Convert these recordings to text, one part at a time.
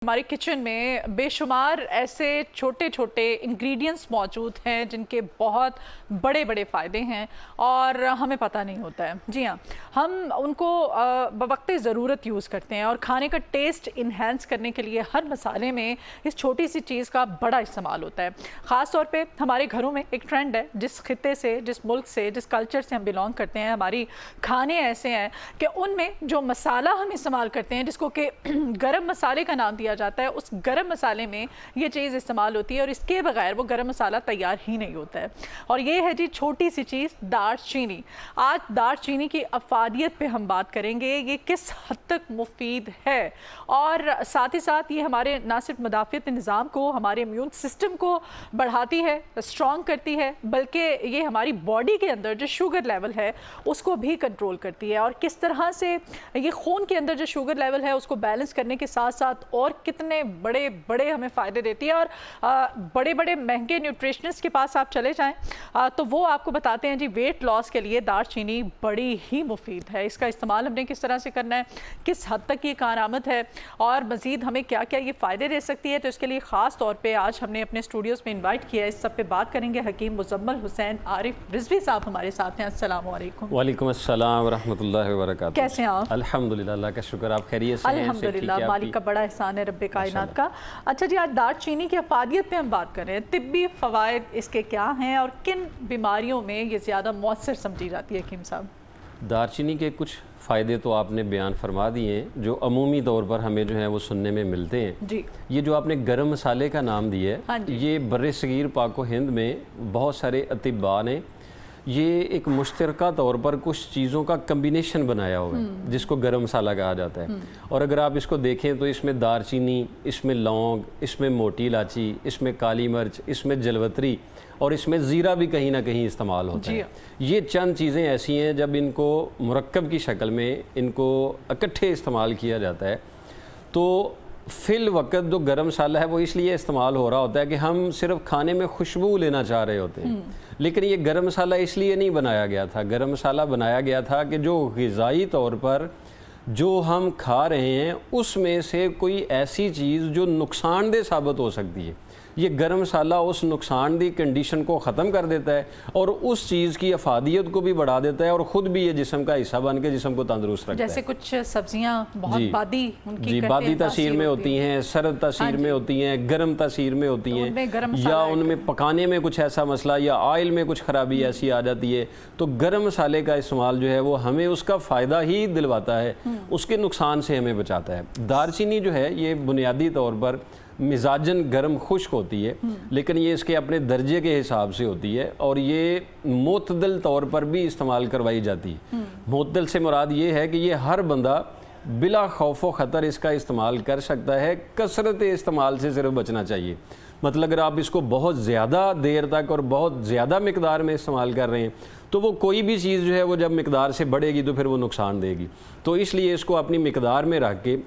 हमारे किचन में बेशुमार ऐसे छोटे छोटे इंग्रेडिएंट्स मौजूद हैं जिनके बहुत बड़े बड़े फ़ायदे हैं और हमें पता नहीं होता है। जी हाँ, हम उनको बवक़्ते ज़रूरत यूज़ करते हैं और खाने का टेस्ट इन्हेंस करने के लिए हर मसाले में इस छोटी सी चीज़ का बड़ा इस्तेमाल होता है। ख़ास तौर पे हमारे घरों में एक ट्रेंड है, जिस खित्ते से, जिस मुल्क से, जिस कल्चर से हम बिलोंग करते हैं, हमारी खाने ऐसे हैं कि उनमें जो मसाला हम इस्तेमाल करते हैं, जिसको कि गरम मसाले का नाम दिया जाता है, उस गरम मसाले में ये चीज़ इस्तेमाल होती है और इसके बगैर वो गरम मसाला तैयार ही नहीं होता है। और ये है जी छोटी सी चीज़, दालचीनी। आज दालचीनी की अफादियत पे हम बात करेंगे, ये किस हद तक मुफीद है और साथ ही साथ ये हमारे ना सिर्फ मुदाफ़ियत निज़ाम को, हमारे इम्यून सिस्टम को बढ़ाती है, स्ट्रॉन्ग करती है, बल्कि ये हमारी बॉडी के अंदर जो शुगर लेवल है उसको भी कंट्रोल करती है और किस तरह से ये खून के अंदर जो शुगर लेवल है उसको बैलेंस करने के साथ साथ और कितने बड़े बड़े हमें फ़ायदे देती है। और बड़े बड़े महंगे न्यूट्रिशनिस्ट के पास आप चले जाएं तो वो आपको बताते हैं जी वेट लॉस के लिए दालचीनी बड़ी ही मुफीद है। इसका इस्तेमाल हमने किस तरह से करना है, किस हद तक ये कारआमद है और मज़ीद हमें क्या क्या ये फ़ायदे दे सकती है, तो इसके लिए ख़ास तौर पर आज हमने अपने स्टूडियोज़ में इन्वाइट किया है। इस सब पे बात करेंगे। हकीम मुज़म्मल हुसैन आरिफ रिजवी साहब हमारे साथ हैं। अस्सलाम वालेकुम। वालेकुम अस्सलाम व रहमतुल्लाहि व बरकातहू। कैसे हैं आप? अल्हम्दुलिल्लाह, अल्लाह का शुक्र, आप खैरियत से हैं? अल्हम्दुलिल्लाह, मालिक का बड़ा एहसान है रब्बे कायनात का। अच्छा जी, आज दालचीनी की अफादियत पे हम बात कर रहे हैं। तिब्बी फ़वाइद इसके क्या हैं और किन बीमारियों में ये ज़्यादा मौसर समझी जाती है हकीम साहब? दालचीनी के कुछ फ़ायदे तो आपने बयान फरमा दिए हैं जो अमूमी तौर पर हमें जो है वो सुनने में मिलते हैं जी। ये जो आपने गरम मसाले का नाम दिया है, हाँ जी। ये बर्र-ए-सगीर पाक व हिंद में बहुत सारे अतिब्बा ने ये एक मुश्तरका तौर पर कुछ चीज़ों का कम्बिनेशन बनाया हुआ है जिसको गरम मसाला कहा जाता है। और अगर आप इसको देखें तो इसमें दालचीनी, इसमें लौंग, इसमें मोटी इलायची, इसमें काली मिर्च, इसमें जलवतरी और इसमें ज़ीरा भी कहीं ना कहीं इस्तेमाल होता है। ये चंद चीज़ें ऐसी हैं जब इनको मुरक्कब की शक्ल में इनको इकट्ठे इस्तेमाल किया जाता है तो फिल वक्त जो गरम मसाला है वो इसलिए इस्तेमाल हो रहा होता है कि हम सिर्फ खाने में खुशबू लेना चाह रहे होते हैं। लेकिन ये गरम मसाला इसलिए नहीं बनाया गया था। गरम मसाला बनाया गया था कि जो ग़िज़ाई तौर पर जो हम खा रहे हैं उसमें से कोई ऐसी चीज़ जो नुकसानदेह साबित हो सकती है, ये गरम मसाला उस नुकसानदेह कंडीशन को ख़त्म कर देता है और उस चीज़ की अफादियत को भी बढ़ा देता है और ख़ुद भी ये जिस्म का हिस्सा बन के जिस्म को तंदुरुस्त रखता है। जैसे कुछ सब्जियां बहुत बादी उनकी जी बादी तासीर में होती हैं, सरद तासीर में होती हैं, गर्म तासीर में होती हैं, या उनमें पकाने में कुछ ऐसा मसला या ऑयल में कुछ ख़राबी ऐसी आ जाती है तो गरम मसाले का इस्तेमाल जो है वो हमें उसका फ़ायदा ही दिलवाता है, उसके नुकसान से हमें बचाता है। दालचीनी जो है ये बुनियादी तौर पर मिजाजन गर्म खुश्क होती है लेकिन ये इसके अपने दर्जे के हिसाब से होती है और ये मोतदल तौर पर भी इस्तेमाल करवाई जाती है। मोतदल से मुराद ये है कि ये हर बंदा बिला खौफ व ख़तर इसका इस्तेमाल कर सकता है, कसरत इस्तेमाल से सिर्फ बचना चाहिए। मतलब अगर आप इसको बहुत ज़्यादा देर तक और बहुत ज़्यादा मिकदार में इस्तेमाल कर रहे हैं तो वो कोई भी चीज़ जो है वो जब मिकदार से बढ़ेगी तो फिर वो नुकसान देगी। तो इसलिए इसको अपनी मिकदार में रख के,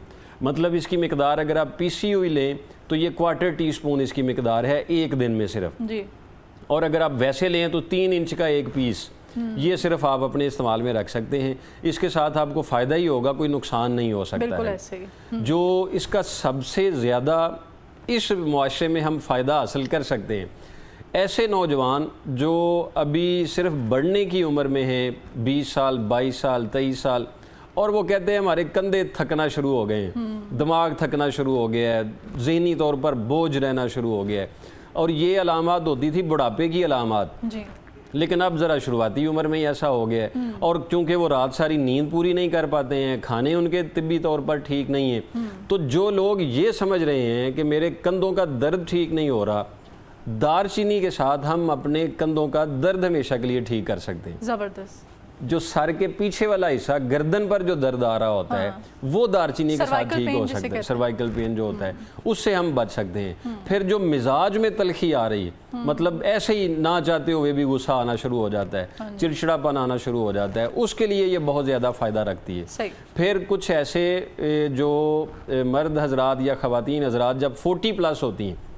मतलब इसकी मिकदार अगर आप पीसी हुई लें तो ये 1/4 टीस्पून इसकी मिकदार है एक दिन में सिर्फ जी। और अगर आप वैसे लें तो 3 इंच का एक पीस ये सिर्फ आप अपने इस्तेमाल में रख सकते हैं। इसके साथ आपको फ़ायदा ही होगा, कोई नुकसान नहीं हो सकता बिल्कुल है। ऐसे ही। जो इसका सबसे ज़्यादा इस मुआशरे में हम फ़ायदा हासिल कर सकते हैं, ऐसे नौजवान जो अभी सिर्फ बढ़ने की उम्र में हैं, 20 साल, 22 साल, 23 साल, और वो कहते हैं हमारे कंधे थकना शुरू हो गए हैं, दिमाग थकना शुरू हो गया है, ज़हनी तौर पर बोझ रहना शुरू हो गया है और ये अलामात होती थी बुढ़ापे की अलामात जी। लेकिन अब ज़रा शुरुआती उम्र में ही ऐसा हो गया है और क्योंकि वो रात सारी नींद पूरी नहीं कर पाते हैं, खाने उनके तिब्बी तौर पर ठीक नहीं है, तो जो लोग ये समझ रहे हैं कि मेरे कंधों का दर्द ठीक नहीं हो रहा, दालचीनी के साथ हम अपने कंधों का दर्द हमेशा के लिए ठीक कर सकते हैं। ज़बरदस्त। जो सर के पीछे वाला हिस्सा, गर्दन पर जो दर्द आ रहा होता है वो दालचीनी के साथ ठीक हो सकता है। सर्वाइकल पेन जो होता है उससे हम बच सकते हैं। फिर जो मिजाज में तलखी आ रही है, मतलब ऐसे ही ना चाहते हुए भी गुस्सा आना शुरू हो जाता है, चिड़चिड़ापन आना शुरू हो जाता है, उसके लिए ये बहुत ज़्यादा फ़ायदा रखती है। फिर कुछ ऐसे जो मर्द हजरात या ख़वातीन हजरात जब 40+ होती हैं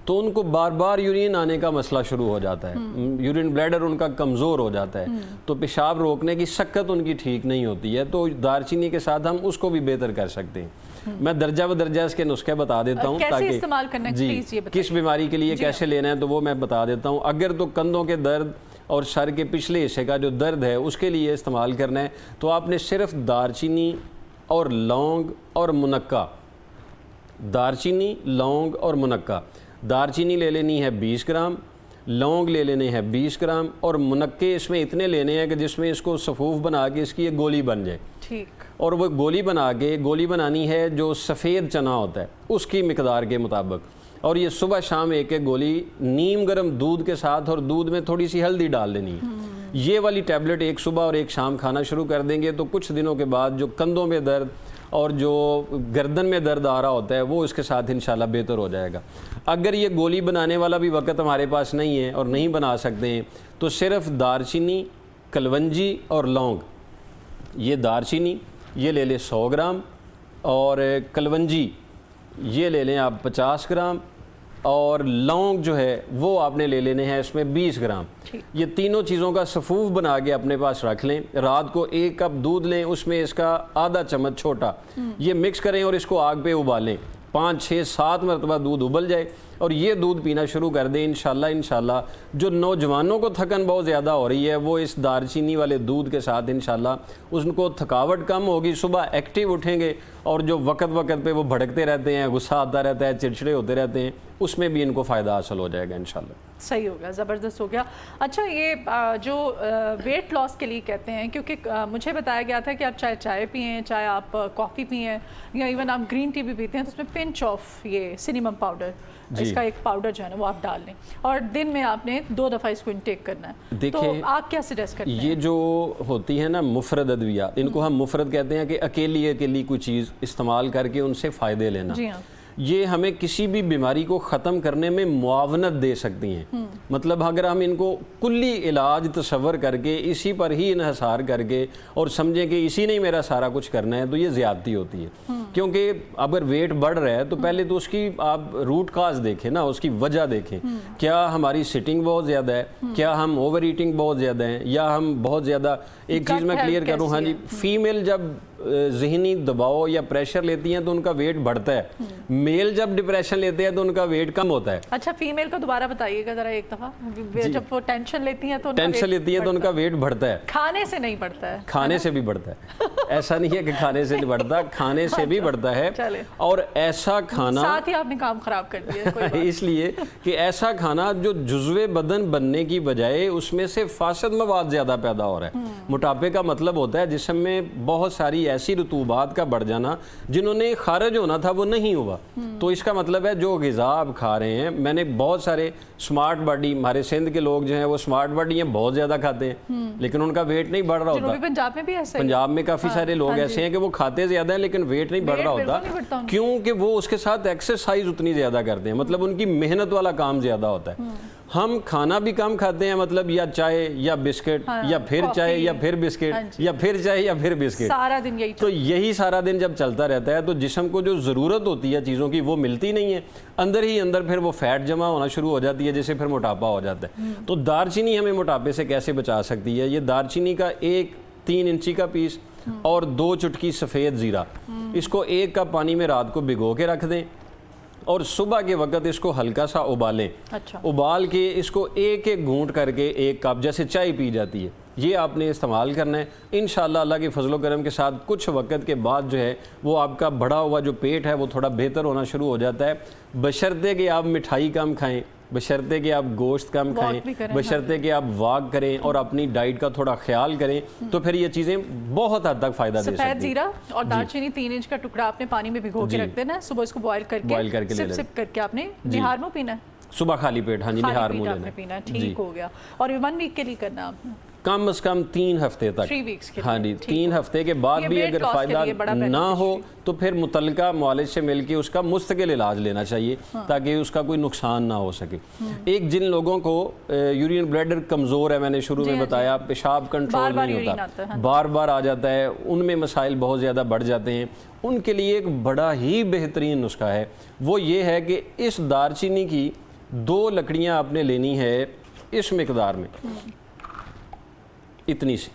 तो उनको बार बार यूरिन आने का मसला शुरू हो जाता है, यूरिन ब्लैडर उनका कमज़ोर हो जाता है, तो पेशाब रोकने की शक्कत उनकी ठीक नहीं होती है, तो दालचीनी के साथ हम उसको भी बेहतर कर सकते हैं। मैं दर्जा ब दर्जा इसके नुस्खे बता देता हूँ ताकि इस्तेमाल करना जी किस बीमारी के लिए कैसे लेना है तो वो मैं बता देता हूँ। अगर तो कंधों के दर्द और सर के पिछले हिस्से का जो दर्द है उसके लिए इस्तेमाल करना है तो आपने सिर्फ दारचीनी और लौंग और मुनक्का, दारचीनी लौंग और मुनक्का, दारचीनी ले लेनी है 20 ग्राम, लौंग ले लेने हैं 20 ग्राम और मुनक्के इसमें इतने लेने हैं कि जिसमें इसको सफ़ूफ बना के इसकी एक गोली बन जाए। ठीक। और वो गोली बना के, गोली बनानी है जो सफ़ेद चना होता है उसकी मिकदार के मुताबिक, और ये सुबह शाम एक एक गोली नीम गर्म दूध के साथ और दूध में थोड़ी सी हल्दी डाल देनी है। ये वाली टैबलेट एक सुबह और एक शाम खाना शुरू कर देंगे तो कुछ दिनों के बाद जो कंधों में दर्द और जो गर्दन में दर्द आ रहा होता है वो इसके साथ इंशाल्लाह बेहतर हो जाएगा। अगर ये गोली बनाने वाला भी वक्त हमारे पास नहीं है और नहीं बना सकते हैं तो सिर्फ दारचीनी, कलवंजी और लौंग, ये दारचीनी ये ले लें 100 ग्राम और कलवंजी ये ले लें आप 50 ग्राम और लौंग जो है वो आपने ले लेने हैं इसमें 20 ग्राम। ये तीनों चीज़ों का सफ़ूफ बना के अपने पास रख लें। रात को 1 कप दूध लें, उसमें इसका आधा चम्मच छोटा ये मिक्स करें और इसको आग पे उबालें। 5, 6, 7 मरतबा दूध उबल जाए और ये दूध पीना शुरू कर दें। इंशाल्लाह जो नौजवानों को थकन बहुत ज़्यादा हो रही है वो इस दारचीनी वाले दूध के साथ इंशाल्लाह उनको थकावट कम होगी, सुबह एक्टिव उठेंगे और जो वक्त पे वो भड़कते रहते हैं, गुस्सा आता रहता है, चिड़चिड़े होते रहते हैं, उसमें भी इनको फ़ायदा हासिल हो जाएगा इंशाल्लाह। सही हो गया, ज़बरदस्त हो गया। अच्छा, ये जो वेट लॉस के लिए कहते हैं, क्योंकि मुझे बताया गया था कि आप चाहे चाय पिएं, चाहे आप कॉफ़ी पिएं या इवन आप ग्रीन टी भी पीते हैं तो उसमें पिंच ऑफ ये सिनेमम पाउडर, इसका एक पाउडर जो है ना वो आप डाल लें और दिन में आपने 2 दफ़ा इसको इनटेक करना है। देखिए तो आप क्या सजेस्ट करते हैं? ये जो होती है ना मुफरद अद्वियात, इनको हम मुफरद कहते हैं कि अकेली कोई चीज़ इस्तेमाल करके उनसे फ़ायदे लेना। जी हाँ। ये हमें किसी भी बीमारी को ख़त्म करने में मुआवनत दे सकती हैं। मतलब अगर हम इनको कुल्ली इलाज तस्वर करके इसी पर ही इन्हसार करके और समझें कि इसी ने मेरा सारा कुछ करना है तो ये ज़्यादती होती है। क्योंकि अगर वेट बढ़ रहा है तो पहले तो उसकी आप रूट काज देखें ना, उसकी वजह देखें। क्या हमारी सिटिंग बहुत ज़्यादा है, क्या हम ओवर ईटिंग बहुत ज़्यादा है, या हम बहुत ज़्यादा, एक चीज़ मैं क्लियर करूँ, हाँ जी, फीमेल जब ज़हनी दबाव या प्रेशर लेती हैं तो उनका वेट बढ़ता है, मेल जब डिप्रेशन लेते हैं तो उनका वेट कम होता है। अच्छा, फीमेल का दोबारा बताइएगा जरा एक दफ़ा। जब वो टेंशन लेती हैं तो उनका वेट बढ़ता है। खाने से नहीं बढ़ता है? खाने से भी बढ़ता है। ऐसा नहीं है कि खाने से नहीं बढ़ता, खाने से भी बढ़ता है। और ऐसा खाना, साथ ही आपने काम खराब कर दिया इसलिए कि ऐसा खाना जो जुज़्वे बदन बनने की बजाय उसमें से फासद मवाद ज़्यादा पैदा हो रहा है। मोटापे का मतलब होता है जिस्म में बहुत सारी ऐसी रतूबात का बढ़ जाना जिन्होंने खारिज होना था वो नहीं हुआ। तो इसका मतलब है जो ग़िज़ा आप खा रहे हैं, मैंने बहुत सारे स्मार्ट बॉडी, हमारे सिंध के लोग जो हैं वो स्मार्ट बॉडी हैं, बहुत ज़्यादा खाते हैं लेकिन उनका वेट नहीं बढ़ रहा होता। पंजाब में भी ऐसा, पंजाब में काफ़ी सारे लोग ऐसे हैं कि वो खाते ज़्यादा हैं लेकिन वेट नहीं बढ़ रहा होता, क्योंकि वो उसके साथ एक्सरसाइज उतनी ज़्यादा करते हैं, मतलब उनकी मेहनत वाला काम ज़्यादा होता है। हम खाना भी कम खाते हैं, मतलब या चाय या बिस्किट, या फिर चाय या फिर बिस्किट, या फिर चाय या फिर बिस्किट, सारा दिन यही। तो यही सारा दिन जब चलता रहता है तो जिस्म को जो ज़रूरत होती है चीज़ों की वो मिलती नहीं है, अंदर ही अंदर फिर वो फैट जमा होना शुरू हो जाती है जिससे फिर मोटापा हो जाता है। तो दारचीनी हमें मोटापे से कैसे बचा सकती है? ये दारचीनी का एक 3 इंची का पीस और 2 चुटकी सफ़ेद ज़ीरा, इसको 1 कप पानी में रात को भिगो के रख दें और सुबह के वक्त इसको हल्का सा उबालें। अच्छा। उबाल के इसको एक एक घूंट करके 1 कप, जैसे चाय पी जाती है, ये आपने इस्तेमाल करना है। इंशाल्लाह अल्लाह के फजल करम के साथ कुछ वक्त के बाद जो है वो आपका बढ़ा हुआ जो पेट है वो थोड़ा बेहतर होना शुरू हो जाता है, बशर्ते कि आप मिठाई कम खाएं, बशर्ते कि आप गोश्त कम खाएं, बशर्ते कि आप वॉक करें और अपनी डाइट का थोड़ा ख्याल करें, तो फिर ये चीज़ें बहुत हद तक फ़ायदा दे सकती हैं। सफ़ेद जीरा और दालचीनी 3 इंच का टुकड़ा आपने पानी में भिगो के रख देना है, सुबह इसको बॉईल करके सिप करके आपने निहार मुँह पीना है, सुबह खाली पेट। हाँ जी, निहार मुँह लेना पीना, ठीक हो गया। और 1 वीक के लिए करना आपने, कम से कम 3 हफ्ते तक। 3 वीक्स के लिए। हाँ जी, 3 हफ्ते के बाद भी अगर फ़ायदा ना हो तो फिर मुतल्लिका मुआलिज से मिलके उसका मुस्तकिल इलाज लेना चाहिए ताकि उसका कोई नुकसान ना हो सके। एक जिन लोगों को यूरिन ब्लैडर कमज़ोर है, मैंने शुरू में बताया, पेशाब कंट्रोल नहीं होता, बार बार आ जाता है, उनमें मसाइल बहुत ज़्यादा बढ़ जाते हैं, उनके लिए एक बड़ा ही बेहतरीन नुस्खा है। वो ये है कि इस दारचीनी की 2 लकड़ियाँ आपने लेनी है इस मिकदार में, इतनी सी,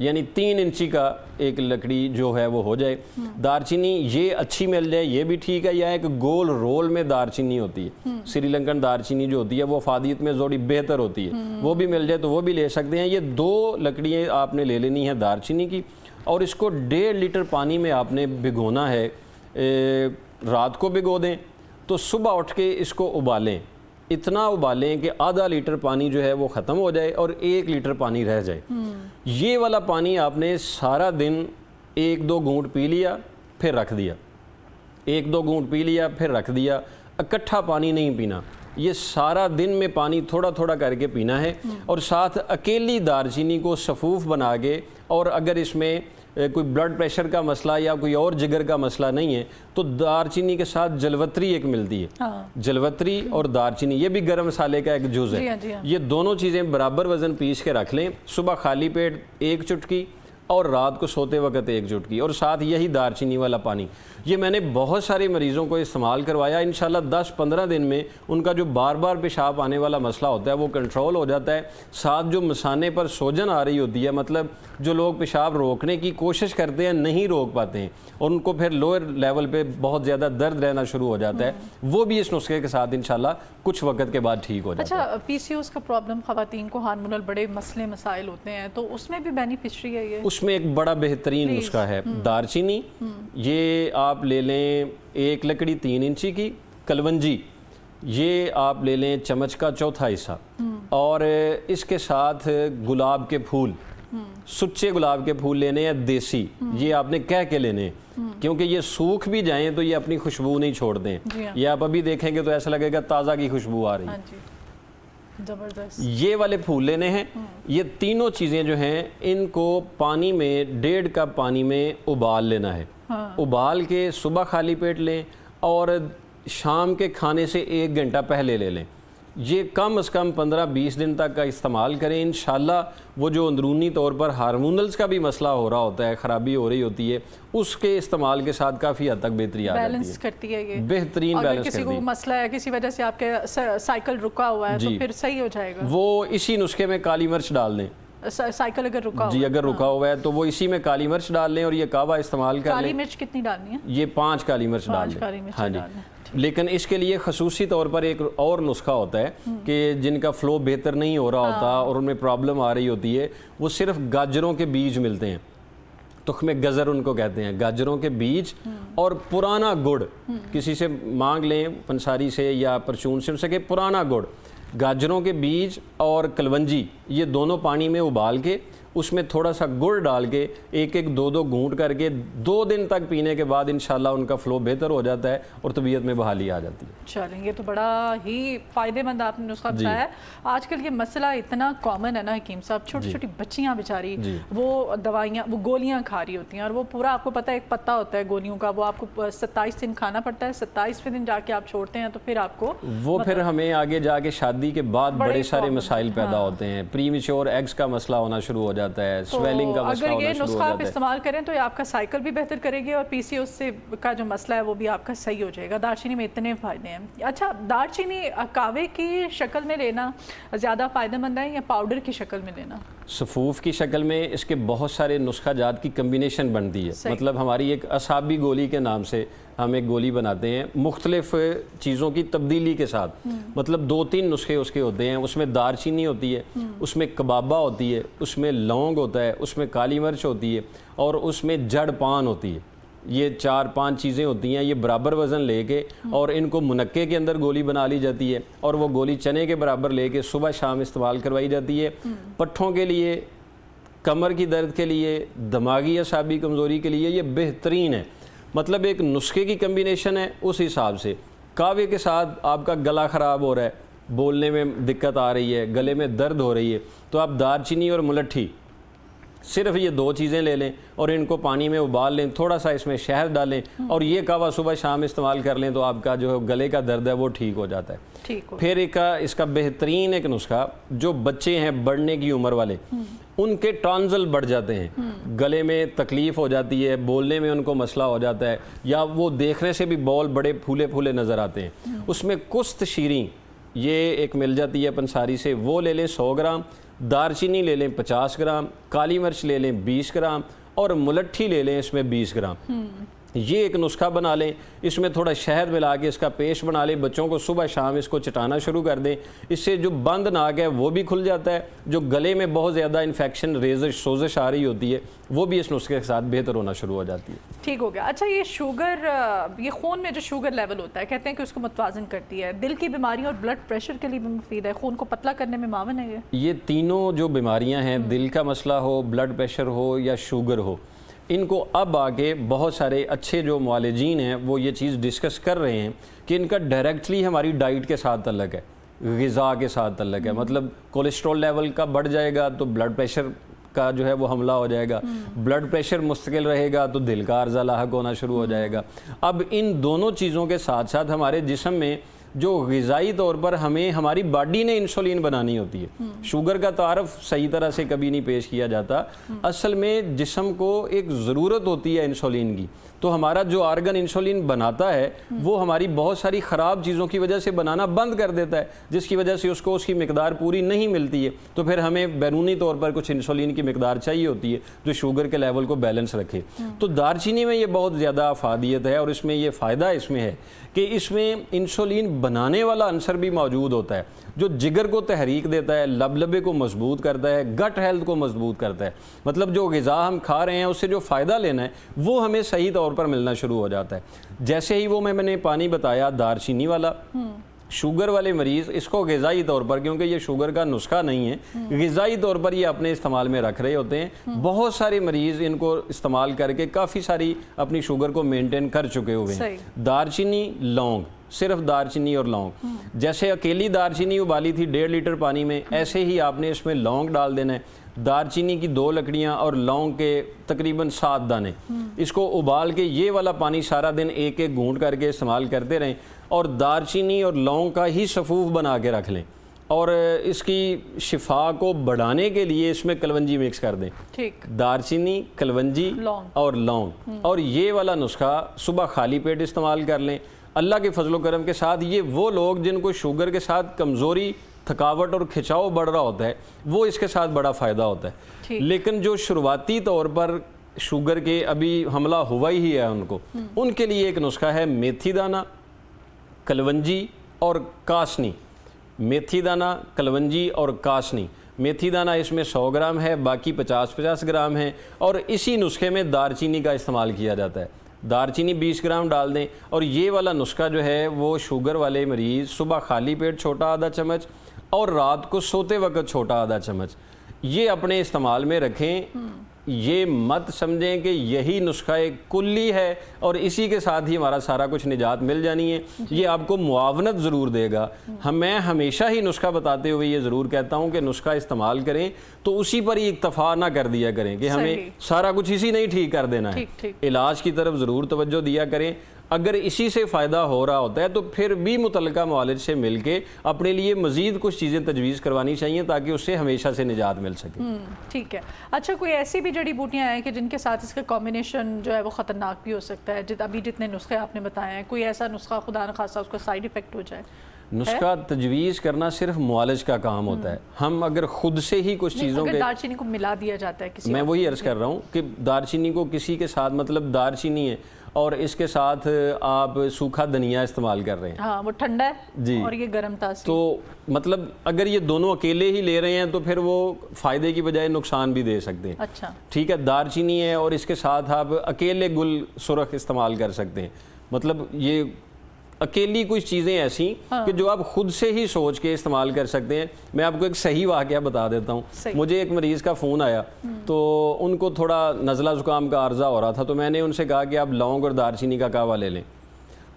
यानी 3 इंची का एक लकड़ी जो है वो हो जाए। दारचीनी ये अच्छी मिल जाए ये भी ठीक है, या एक गोल रोल में दारचीनी होती है, श्रीलंकन दारचीनी जो होती है वो अफादियत में जोड़ी बेहतर होती है, वो भी मिल जाए तो वो भी ले सकते हैं। ये 2 लकड़ियाँ आपने ले लेनी है दारचीनी की, और इसको 1.5 लीटर पानी में आपने भिगोना है। रात को भिगो दें तो सुबह उठ के इसको उबालें, इतना उबालें कि आधा लीटर पानी जो है वो ख़त्म हो जाए और 1 लीटर पानी रह जाए। ये वाला पानी आपने सारा दिन 1-2 घूंट पी लिया फिर रख दिया, 1-2 घूंट पी लिया फिर रख दिया। इकट्ठा पानी नहीं पीना, ये सारा दिन में पानी थोड़ा थोड़ा करके पीना है। और साथ अकेली दारचीनी को सफूफ बना के, और अगर इसमें कोई ब्लड प्रेशर का मसला या कोई और जिगर का मसला नहीं है तो दारचीनी के साथ जलवत्री एक मिलती है। हाँ। जलवत्री और दारचीनी ये भी गरम मसाले का एक जुज़ है। जी हाँ, जी हाँ। ये दोनों चीज़ें बराबर वज़न पीस के रख लें। सुबह खाली पेट 1 चुटकी और रात को सोते वक्त 1 चुटकी, और साथ यही दारचीनी वाला पानी। ये मैंने बहुत सारे मरीज़ों को इस्तेमाल करवाया। इंशाल्लाह 10-15 दिन में उनका जो बार बार पेशाब आने वाला मसला होता है वो कंट्रोल हो जाता है। साथ जो मसाने पर सोजन आ रही होती है, मतलब जो लोग पेशाब रोकने की कोशिश करते हैं नहीं रोक पाते हैं और उनको फिर लोअर लेवल पे बहुत ज़्यादा दर्द रहना शुरू हो जाता है, वो भी इस नुस्खे के साथ इंशाल्लाह कुछ वक्त के बाद ठीक हो जाता है। अच्छा, PCOS का प्रॉब्लम ख़वातीन को हार्मोनल बड़े मसले मसाइल होते हैं, तो उसमें भी बेनिफिशरी है ये? उसमें एक बड़ा बेहतरीन नुस्खा है दारचीनी। ये आप ले लें 1 लकड़ी 3 इंची की। कलवंजी ये आप ले लें चम्मच का चौथा हिस्सा, और इसके साथ गुलाब के फूल, सुच्चे गुलाब के फूल लेने हैं देसी, ये आपने कह के लेने हैं, क्योंकि ये सूख भी जाएं तो ये अपनी खुशबू नहीं छोड़ते हैं। ये आप अभी देखेंगे तो ऐसा लगेगा ताज़ा की खुशबू आ रही है। जबरदस्त। ये वाले फूल लेने हैं। ये तीनों चीज़ें जो हैं इनको पानी में 1.5 कप पानी में उबाल लेना है। हाँ। उबाल के सुबह खाली पेट लें और शाम के खाने से 1 घंटा पहले ले लें। ये कम से कम 15-20 दिन तक का इस्तेमाल करें। इंशाल्लाह वो जो अंदरूनी तौर पर हार्मोनल्स का भी मसला हो रहा होता है, ख़राबी हो रही होती है, उसके इस्तेमाल के साथ काफ़ी हद तक बेहतरी आ जाती है। बैलेंस करती है ये, बेहतरीन बैलेंस करती है। किसी को मसला है, किसी वजह से आपके साइकिल रुका हुआ है तो फिर सही हो जाएगा। वो इसी नुस्खे में काली मिर्च डाल दें। साइकिल अगर रुका जी, अगर रुका हुआ है तो वो इसी में काली मिर्च डाल लें और ये कावा इस्तेमाल कर लें। काली मिर्च कितनी डालनी है? ये 5 काली मिर्च डाल लें। हाँ जी। लेकिन इसके लिए खसूसी तौर पर एक और नुस्खा होता है कि जिनका फ़्लो बेहतर नहीं हो रहा होता और उनमें प्रॉब्लम आ रही होती है, वो सिर्फ गाजरों के बीज मिलते हैं, तुख्मे गज़र उनको कहते हैं, गाजरों के बीज और पुराना गुड़ किसी से मांग लें, पंसारी से या परचून से, उनसे कि पुराना गुड़, गाजरों के बीज और कलवंजी ये दोनों पानी में उबाल के उसमें थोड़ा सा गुड़ डाल के 1-1, 2-2 घूंट करके 2 दिन तक पीने के बाद इंशाल्लाह उनका फ़्लो बेहतर हो जाता है और तबीयत में बहाली आ जाती है। चलें, ये तो बड़ा ही फ़ायदेमंद आपने नुस्खा बताया है। आजकल ये मसला इतना कॉमन है ना हकीम साहब, छोटी छोटी बच्चियाँ बेचारी वो दवाइयाँ, वो गोलियाँ खा रही होती हैं, और वो पूरा आपको पता है एक पत्ता होता है गोलियों का, वो आपको 27 दिन खाना पड़ता है। 27वें दिन जाके आप छोड़ते हैं तो फिर आपको वो फिर हमें आगे जाके शादी के बाद बड़े सारे मसाइल पैदा होते हैं। प्रीमेच्योर एग्स का मसला होना शुरू हो जाता है, स्वेलिंग का मसला होना शुरू हो जाता है। अगर ये नुस्खा आप इस्तेमाल करें तो ये आपका साइकिल भी बेहतर करेगी और PCOS से का जो मसला है वो भी आपका सही हो जाएगा। दालचीनी में इतने फ़ायदे हैं। अच्छा, दालचीनी कावे की शक्ल में लेना ज़्यादा फ़ायदेमंद है या पाउडर की शक्ल में लेना? सफूफ की शक्ल में इसके बहुत सारे नुस्खा जात की कम्बिनेशन बनती है। मतलब हमारी एक असाबी गोली के नाम से हम एक गोली बनाते हैं मुख्तलिफ चीज़ों की तब्दीली के साथ। मतलब 2-3 नुस्खे उसके होते हैं। उसमें दारचीनी होती है, उसमें कबाबा होती है, उसमें लौंग होता है, उसमें काली मिर्च होती है और उसमें जड़ पान होती है। ये 4-5 चीज़ें होती हैं। ये बराबर वज़न लेके और इनको मुनक्के के अंदर गोली बना ली जाती है और वो गोली चने के बराबर लेके सुबह शाम इस्तेमाल करवाई जाती है। पट्ठों के लिए, कमर की दर्द के लिए, दिमागी असाबी कमज़ोरी के लिए ये बेहतरीन है। मतलब एक नुस्खे की कम्बिनेशन है। उस हिसाब से कावे के साथ आपका गला ख़राब हो रहा है, बोलने में दिक्कत आ रही है, गले में दर्द हो रही है, तो आप दारचीनी और मुलट्ठी सिर्फ ये 2 चीज़ें ले लें और इनको पानी में उबाल लें, थोड़ा सा इसमें शहद डालें और ये कावा सुबह शाम इस्तेमाल कर लें तो आपका जो गले का दर्द है वो ठीक हो जाता है। फिर इसका बेहतरीन एक नुस्खा, जो बच्चे हैं बढ़ने की उम्र वाले, उनके टॉन्सिल बढ़ जाते हैं, गले में तकलीफ़ हो जाती है, बोलने में उनको मसला हो जाता है, या वो देखने से भी बॉल बड़े फूले फूले नज़र आते हैं, उसमें कुस्त शीरी ये एक मिल जाती है पंसारी से, वो ले लें 100 ग्राम। दारचीनी ले लें 50 ग्राम, काली मिर्च ले लें 20 ग्राम और मुलट्ठी ले लें इसमें 20 ग्राम। ये एक नुस्खा बना लें, इसमें थोड़ा शहद मिला के इसका पेस्ट बना लें, बच्चों को सुबह शाम इसको चटाना शुरू कर दें। इससे जो बंद नाक है वो भी खुल जाता है, जो गले में बहुत ज़्यादा इन्फेक्शन, रेज़िश, सोजिश आ रही होती है वो भी इस नुस्खे के साथ बेहतर होना शुरू हो जाती है। ठीक हो गया। अच्छा, ये शुगर, ये खून में जो शुगर लेवल होता है कहते हैं कि उसको मुतवाज़न करती है, दिल की बीमारियों और ब्लड प्रेशर के लिए भी मुफीद है, खून को पतला करने में मावन है ये तीनों जो बीमारियाँ हैं, दिल का मसला हो, ब्लड प्रेशर हो या शुगर हो, इनको अब आगे बहुत सारे अच्छे जो मुआलिजीन हैं वो ये चीज़ डिस्कस कर रहे हैं कि इनका डायरेक्टली हमारी डाइट के साथ तल्लक है, ग़िज़ा के साथ तल्लक है। मतलब कोलेस्ट्रॉल लेवल का बढ़ जाएगा तो ब्लड प्रेशर का जो है वो हमला हो जाएगा, ब्लड प्रेशर मुस्तकिल रहेगा तो दिल का अर्जा लाहक होना शुरू हो जाएगा। अब इन दोनों चीज़ों के साथ साथ हमारे जिस्म में जो ग़िज़ाई तौर पर हमें हमारी बॉडी ने इंसुलिन बनानी होती है। शुगर का तारफ़ सही तरह से कभी नहीं पेश किया जाता। असल में जिस्म को एक ज़रूरत होती है इंसुलिन की, तो हमारा जो आर्गन इंसुलिन बनाता है वो हमारी बहुत सारी ख़राब चीज़ों की वजह से बनाना बंद कर देता है, जिसकी वजह से उसको उसकी मिकदार पूरी नहीं मिलती है। तो फिर हमें बैरूनी तौर पर कुछ इंसुलिन की मिकदार चाहिए होती है जो शुगर के लेवल को बैलेंस रखे। तो दारचीनी में ये बहुत ज़्यादा अफादियत है और इसमें ये फ़ायदा इसमें है कि इसमें इंसुलिन बनाने वाला अंसर भी मौजूद होता है जो जिगर को तहरीक देता है, लबलबे को मजबूत करता है, गट हेल्थ को मजबूत करता है। मतलब जो ग़िज़ा हम खा रहे हैं उससे जो फ़ायदा लेना है वो हमें सही तौर पर मिलना शुरू हो जाता है। जैसे ही वो मैंने पानी बताया दारचीनी वाला, शुगर वाले मरीज़ इसको ग़िज़ाई तौर पर, क्योंकि ये शुगर का नुस्खा नहीं है, ग़िज़ाई तौर पर ये अपने इस्तेमाल में रख रहे होते हैं। बहुत सारे मरीज़ इनको इस्तेमाल करके काफ़ी सारी अपनी शुगर को मेंटेन कर चुके हुए हैं। दारचीनी, लौंग, सिर्फ दारचीनी और लौंग, जैसे अकेली दारचीनी उबाली थी 1.5 लीटर पानी में, ऐसे ही आपने इसमें लौंग डाल देना है, दारचीनी की 2 लकड़ियाँ और लौंग के तकरीबन 7 दाने। इसको उबाल के ये वाला पानी सारा दिन एक एक घूंट करके इस्तेमाल करते रहें और दारचीनी और लौंग का ही सफ़ूफ बना के रख लें। और इसकी शिफा को बढ़ाने के लिए इसमें कलवंजी मिक्स कर दें। ठीक। दारचीनी, कलवंजी और लौंग, और ये वाला नुस्खा सुबह खाली पेट इस्तेमाल कर लें। अल्लाह के फजलो करम के साथ ये वो लोग जिनको शुगर के साथ कमज़ोरी, थकावट और खिंचाव बढ़ रहा होता है वो इसके साथ बड़ा फ़ायदा होता है। लेकिन जो शुरुआती तौर पर शुगर के अभी हमला हुआ ही है उनको, उनके लिए एक नुस्खा है मेथी दाना, कलवंजी और कासनी। मेथी दाना, कलवंजी और कासनी। मेथी दाना इसमें 100 ग्राम है, बाकी 50-50 ग्राम है और इसी नुस्खे में दारचीनी का इस्तेमाल किया जाता है। दारचीनी 20 ग्राम डाल दें और ये वाला नुस्खा जो है वो शुगर वाले मरीज़ सुबह खाली पेट छोटा आधा चम्मच और रात को सोते वक्त छोटा आधा चम्मच ये अपने इस्तेमाल में रखें। ये मत समझें कि यही नुस्खा एक कुल्ली है और इसी के साथ ही हमारा सारा कुछ निजात मिल जानी है। ये आपको मुआवनत ज़रूर देगा। मैं हमेशा ही नुस्खा बताते हुए ये ज़रूर कहता हूँ कि नुस्खा इस्तेमाल करें तो उसी पर ही इक्तफा ना कर दिया करें कि हमें सारा कुछ इसी नहीं ठीक कर देना है। इलाज की तरफ ज़रूर तवज्जो दिया करें। अगर इसी से फ़ायदा हो रहा होता है तो फिर भी मुतल्लिका मुआलिज से मिल के अपने लिए मज़ीद कुछ चीज़ें तजवीज़ करवानी चाहिए ताकि उससे हमेशा से निजात मिल सके। ठीक है। अच्छा, कोई ऐसी भी जड़ी बूटियाँ हैं कि जिनके साथ इसका कॉम्बिनेशन जो है वो ख़तरनाक भी हो सकता है? अभी जितने नुस्खे आपने बताए हैं, कोई ऐसा नुस्खा खुदा न खासा उसका साइड इफ़ेक्ट हो जाए? नुस्खा तजवीज़ करना सिर्फ मुआलिज का काम होता है। हम अगर खुद से ही कुछ चीज़ों के, दारचीनी को मिला दिया जाता है किसी, मैं वही अर्ज़ कर रहा हूँ कि दारचीनी को किसी के साथ, मतलब दारचीनी है और इसके साथ आप सूखा धनिया इस्तेमाल कर रहे हैं। हाँ, वो ठंडा है जी और ये गर्म तासीर, तो मतलब अगर ये दोनों अकेले ही ले रहे हैं तो फिर वो फ़ायदे की बजाय नुकसान भी दे सकते हैं। अच्छा, ठीक है। दारचीनी है और इसके साथ आप अकेले गुल सुरख इस्तेमाल कर सकते हैं। मतलब ये अकेली कुछ चीज़ें ऐसी कि जो आप खुद से ही सोच के इस्तेमाल कर सकते हैं। मैं आपको एक सही वाक़या बता देता हूँ। मुझे एक मरीज़ का फ़ोन आया तो उनको थोड़ा नज़ला ज़ुकाम का अर्जा हो रहा था, तो मैंने उनसे कहा कि आप लौंग और दारचीनी का कहवा ले लें।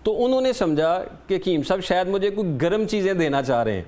तो उन्होंने समझा कि कीम साहब शायद मुझे कुछ गर्म चीज़ें देना चाह रहे हैं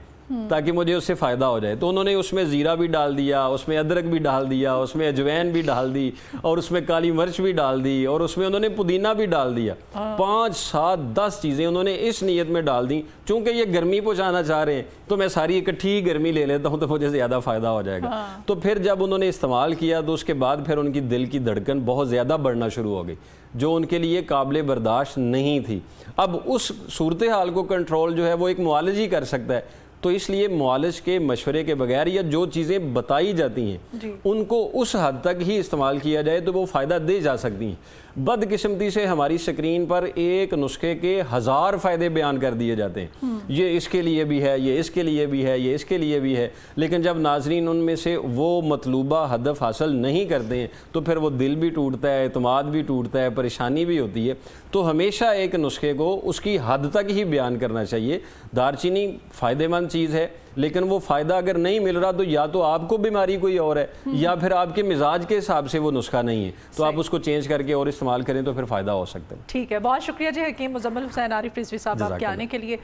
ताकि मुझे उससे फ़ायदा हो जाए। तो उन्होंने उसमें ज़ीरा भी डाल दिया, उसमें अदरक भी डाल दिया, उसमें अजवैन भी डाल दी और उसमें काली मिर्च भी डाल दी और उसमें उन्होंने पुदीना भी डाल दिया। 5, 7, 10 चीज़ें उन्होंने इस नीयत में डाल दी, चूँकि ये गर्मी पहुँचाना चाह रहे हैं तो मैं सारी इकट्ठी ही गर्मी ले लेता हूँ तो मुझे ज़्यादा फ़ायदा हो जाएगा। तो फिर जब उन्होंने इस्तेमाल किया तो उसके बाद फिर उनकी दिल की धड़कन बहुत ज़्यादा बढ़ना शुरू हो गई जो उनके लिए काबिल बर्दाश्त नहीं थी। अब उस सूरत हाल को कंट्रोल जो है वो एक मुआलिज ही कर सकता है। तो इसलिए मुआलिज के मशवरे के बगैर या जो चीज़ें बताई जाती हैं उनको उस हद तक ही इस्तेमाल किया जाए तो वो फ़ायदा दे जा सकती हैं। बदकिस्मती से हमारी स्क्रीन पर एक नुस्खे के 1000 फ़ायदे बयान कर दिए जाते हैं, ये इसके लिए भी है, ये इसके लिए भी है, ये इसके लिए भी है, लेकिन जब नाजरीन उनमें से वो मतलूबा हदफ हासिल नहीं करते हैं तो फिर वो दिल भी टूटता है, एतमाद भी टूटता है, परेशानी भी होती है। तो हमेशा एक नुस्खे को उसकी हद तक ही बयान करना चाहिए। दारचीनी फ़ायदेमंद चीज़ है, लेकिन वो फ़ायदा अगर नहीं मिल रहा तो या तो आपको बीमारी कोई और है या फिर आपके मिजाज के हिसाब से वो नुस्खा नहीं है, तो आप उसको चेंज करके और इस्तेमाल करें तो फिर फ़ायदा हो सकता है। ठीक है, बहुत शुक्रिया जी हकीम मुजम्मिल हुसैन आरिफ रिजवी साहब आपके आने के लिए।